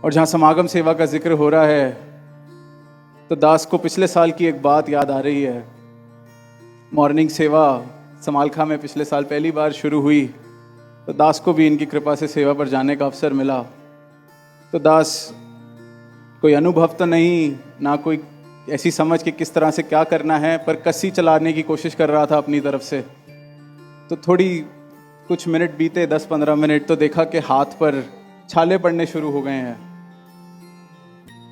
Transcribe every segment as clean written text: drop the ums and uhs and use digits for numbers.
और जहाँ समागम सेवा का जिक्र हो रहा है तो दास को पिछले साल की एक बात याद आ रही है। मॉर्निंग सेवा समालखा में पिछले साल पहली बार शुरू हुई तो दास को भी इनकी कृपा से सेवा पर जाने का अवसर मिला। तो दास कोई अनुभव तो नहीं, ना कोई ऐसी समझ कि किस तरह से क्या करना है, पर कस्सी चलाने की कोशिश कर रहा था अपनी तरफ से। तो थोड़ी कुछ मिनट बीते, 10-15 मिनट, तो देखा कि हाथ पर छाले पड़ने शुरू हो गए हैं।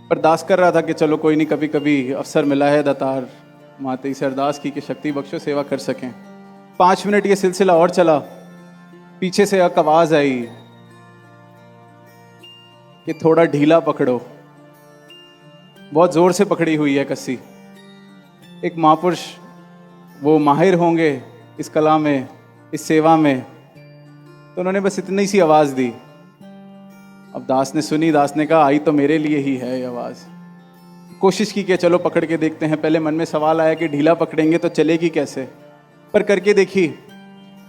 पर दास कर रहा था कि चलो कोई नहीं, कभी कभी अवसर मिला है दातार माते ईश्वर दास की कि शक्ति बख्शो सेवा कर सकें। 5 मिनट ये सिलसिला और चला। पीछे से एक आवाज आई कि थोड़ा ढीला पकड़ो। बहुत जोर से पकड़ी हुई है कस्सी। एक महापुरुष वो माहिर होंगे इस कला में, इस सेवा में, तो उन्होंने बस इतनी सी आवाज दी। अब दास ने सुनी, दास ने कहा आई तो मेरे लिए ही है ये आवाज। कोशिश की कि चलो पकड़ के देखते हैं। पहले मन में सवाल आया कि ढीला पकड़ेंगे तो चलेगी कैसे, पर करके देखी।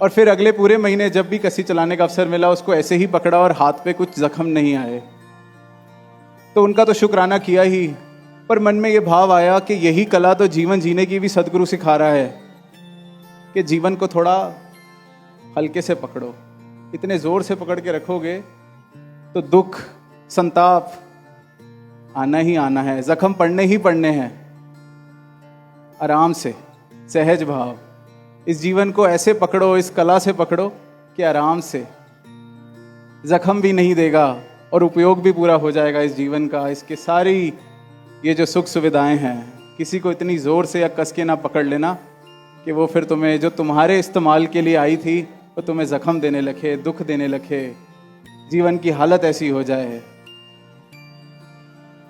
और फिर अगले पूरे महीने जब भी कस्सी चलाने का अवसर मिला उसको ऐसे ही पकड़ा और हाथ पे कुछ जख्म नहीं आए। तो उनका तो शुक्राना किया ही, पर मन में ये भाव आया कि यही कला तो जीवन जीने की भी सदगुरु सिखा रहा है कि जीवन को थोड़ा हल्के से पकड़ो। इतने जोर से पकड़ के रखोगे तो दुख, संताप आना ही आना है, जख्म पड़ने ही पड़ने हैं। आराम से, सहज भाव इस जीवन को ऐसे पकड़ो, इस कला से पकड़ो कि आराम से, जख्म भी नहीं देगा और उपयोग भी पूरा हो जाएगा इस जीवन का। इसके सारी ये जो सुख सुविधाएं हैं, किसी को इतनी जोर से या कस के ना पकड़ लेना कि वो फिर तुम्हें, जो तुम्हारे इस्तेमाल के लिए आई थी, वो तुम्हें जख्म देने लगे, दुख देने लगे, जीवन की हालत ऐसी हो जाए।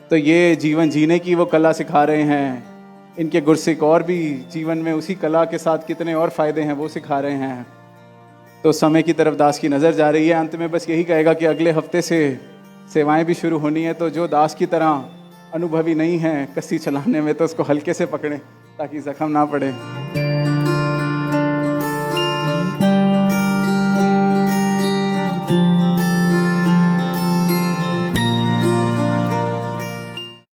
तो ये जीवन जीने की वो कला सिखा रहे हैं। इनके गुरसिक और भी जीवन में उसी कला के साथ कितने और फायदे हैं वो सिखा रहे हैं। तो समय की तरफ दास की नज़र जा रही है। अंत में बस यही कहेगा कि अगले हफ्ते से सेवाएं भी शुरू होनी है। तो जो दास की तरह अनुभवी नहीं है कस्सी चलाने में, तो उसको हल्के से पकड़ें ताकि जख्म ना पड़े।